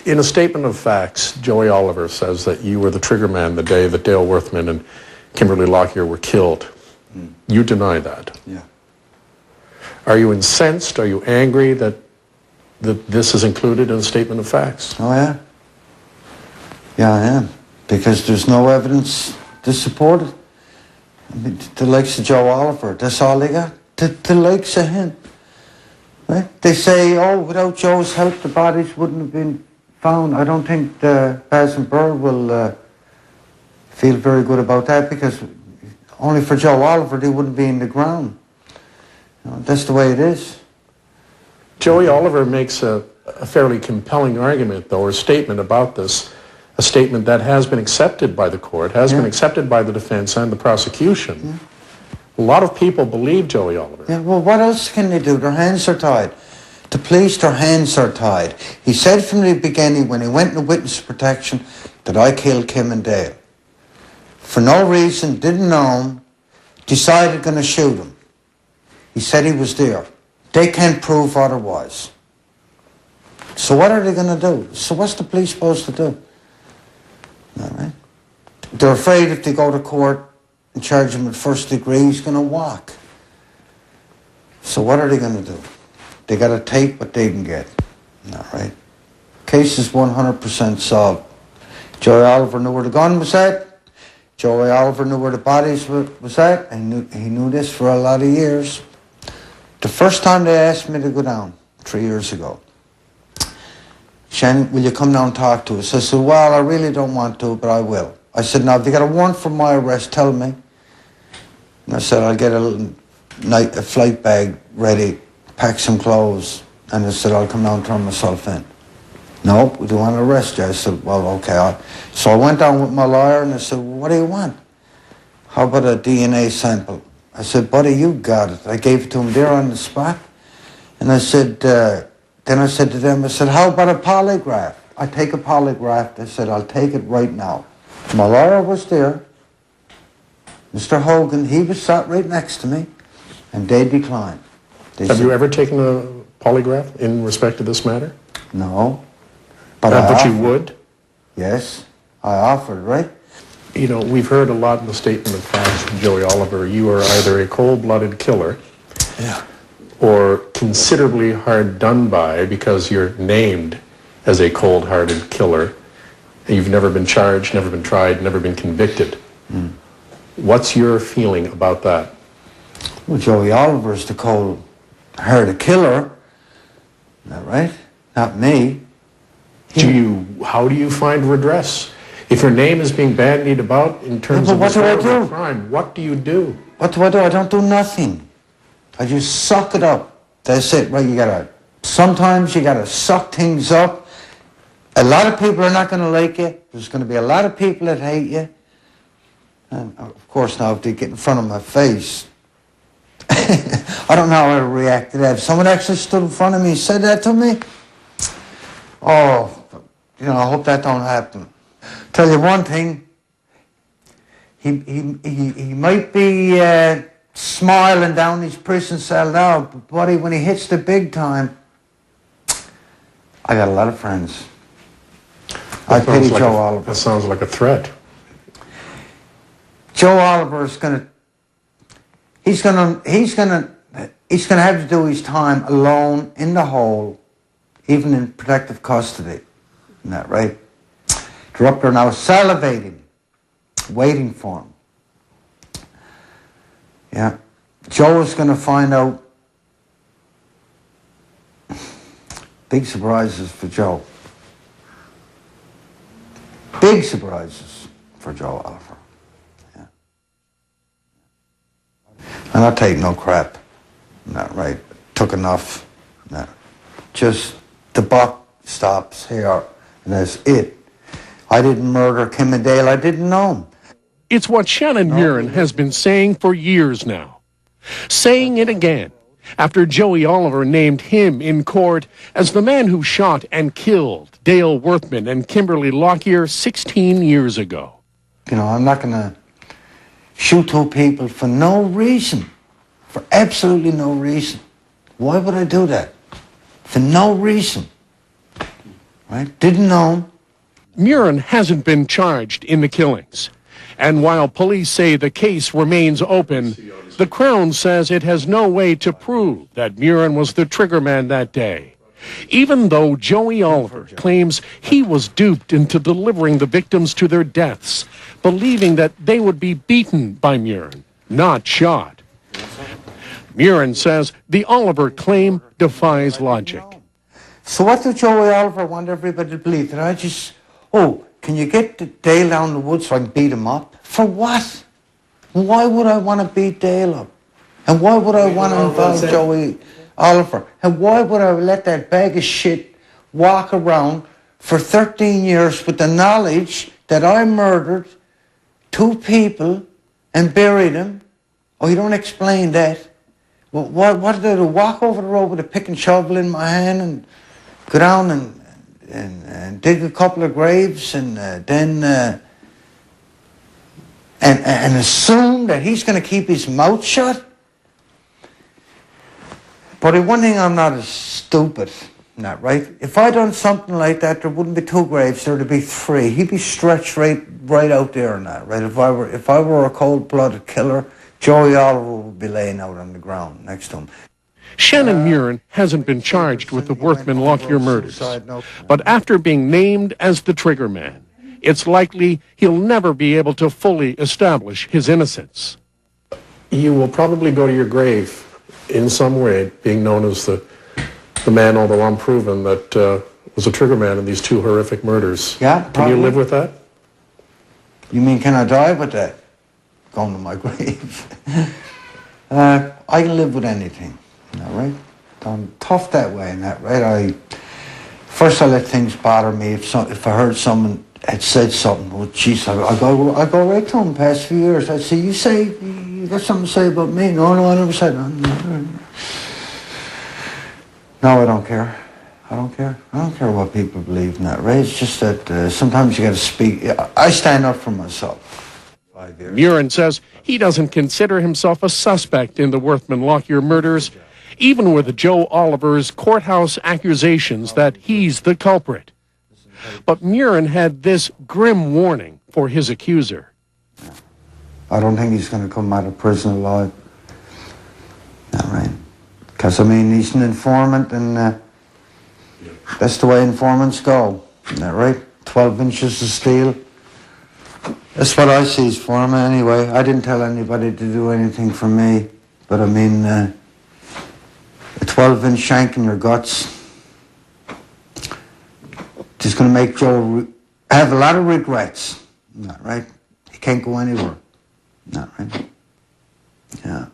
In a statement of facts, Joey Oliver says that you were the trigger man the day that Dale Worthman and Kimberly Lockyer were killed. You deny that. Yeah. Are you incensed? Are you angry that this is included in a statement of facts? Oh, yeah. Yeah, I am. Because there's no evidence to support it. I mean, the likes of Joe Oliver, that's all they got. The likes of him. Right? They say, oh, without Joe's help, the bodies wouldn't have been found. I don't think Baz and Burr will feel very good about that, because only for Joe Oliver, they wouldn't be in the ground. You know, that's the way it is. Joey Oliver makes a fairly compelling argument, though, or statement about this, a statement that has been accepted by the court, has been accepted by the defense and the prosecution. Yeah. A lot of people believe Joey Oliver. Yeah, well, what else can they do? Their hands are tied. The police, their hands are tied. He said from the beginning, when he went into witness protection, that I killed Kim and Dale. For no reason, didn't know him, decided going to shoot him. He said he was there. They can't prove otherwise. So what are they going to do? So what's the police supposed to do? All right. They're afraid if they go to court and charge him with first degree, he's going to walk. So what are they going to do? They got to take what they can get. All right. Case is 100% solved. Joey Oliver knew where the gun was at. Joey Oliver knew where the bodies was at, and he knew this for a lot of years. The first time they asked me to go down, 3 years ago, Shannon, will you come down and talk to us? I said, well, I really don't want to, but I will. I said, now, if you got a warrant for my arrest, tell me. And I said, I'll get a flight bag ready, pack some clothes, and I said, I'll come down and turn myself in. No, we don't want to arrest you. I said, well, okay. So I went down with my lawyer, and I said, well, what do you want? How about a DNA sample? I said, buddy, you got it. I gave it to him there on the spot. And I said, then I said to them, I said, how about a polygraph? I take a polygraph. I said, I'll take it right now. My lawyer was there. Mr. Hogan, he was sat right next to me, and they declined. Have you ever taken a polygraph in respect to this matter? No. But you would? Yes, I offered, right? You know, we've heard a lot in the statement of facts from Joey Oliver. You are either a cold-blooded killer, or considerably hard done by because you're named as a cold-hearted killer. And you've never been charged, never been tried, never been convicted. What's your feeling about that? Well, Joey Oliver's the cold-hearted killer. Is that right? Not me. How do you find redress? If your name is being bandied about in terms of this horrible crime, what do you do? What do I do? I don't do nothing. I just suck it up. That's it, right? Sometimes you gotta suck things up. A lot of people are not gonna like you. There's gonna be a lot of people that hate you. And of course now, if they get in front of my face, I don't know how I would react to that. If someone actually stood in front of me and said that to me, oh, you know, I hope that don't happen. Tell you one thing, he might be smiling down his prison cell now, but buddy, when he hits the big time, I got a lot of friends. I pity Joe Oliver. That sounds like a threat. Joe Oliver is he's gonna have to do his time alone in the hole, even in protective custody. Isn't that right? They're up there now salivating, waiting for him. Yeah. Joe is going to find out big surprises for Joe. Big surprises for Joe Oliver. Yeah. And I take no crap. Not right. Took enough. No. Just the buck stops here, and that's it. I didn't murder Kim and Dale. I didn't know him. It's what Shannon Murin has been saying for years now. Saying it again after Joey Oliver named him in court as the man who shot and killed Dale Worthman and Kimberly Lockyer 16 years ago. You know, I'm not going to shoot two people for no reason. For absolutely no reason. Why would I do that? For no reason. right? Didn't know him. Murin hasn't been charged in the killings. And while police say the case remains open, the Crown says it has no way to prove that Murin was the triggerman that day, even though Joey Oliver claims he was duped into delivering the victims to their deaths, believing that they would be beaten by Murin, not shot. Murin says the Oliver claim defies logic. So what did Joey Oliver want everybody to believe? That I just, can you get Dale down the woods so I can beat him up? For what? Why would I want to beat Dale up? And why would I want to involve Joey Oliver? And why would I let that bag of shit walk around for 13 years with the knowledge that I murdered 2 people and buried them? Oh, you don't explain that. Well, what did I do? Walk over the road with a pick and shovel in my hand and go down and dig a couple of graves and then assume that he's going to keep his mouth shut? But one thing, I'm not as stupid, not right? If I done something like that, there wouldn't be 2 graves, there'd be 3. He'd be stretched right out there and that, right? If I were a cold-blooded killer, Joey Oliver would be laying out on the ground next to him. Shannon Murin hasn't been charged with the Worthman Lockyer murders, but after being named as the triggerman, it's likely he'll never be able to fully establish his innocence. You will probably go to your grave in some way, being known as the man, although unproven, that was a triggerman in these 2 horrific murders. Yeah, Can probably. you live with that? You mean, can I die with that? Going to my grave. I can live with anything, right? I'm tough that way, and that, right? First I let things bother me. If I heard someone had said something, well, geez, I go right to him past few years. I'd say, you got something to say about me? No, I never said that. No, I don't care. I don't care what people believe in that, right? It's just that sometimes you got to speak. I stand up for myself. Murin says he doesn't consider himself a suspect in the Worthman Lockyer murders, even with Joe Oliver's courthouse accusations that he's the culprit. But Murin had this grim warning for his accuser. I don't think he's going to come out of prison alive. All right. Because, I mean, he's an informant, and that's the way informants go. Isn't that right? 12 inches of steel. That's what I sees for him anyway. I didn't tell anybody to do anything for me. But, I mean, a 12-inch shank in your guts is going to make Joe have a lot of regrets. Not right? He can't go anywhere. Not right? Yeah.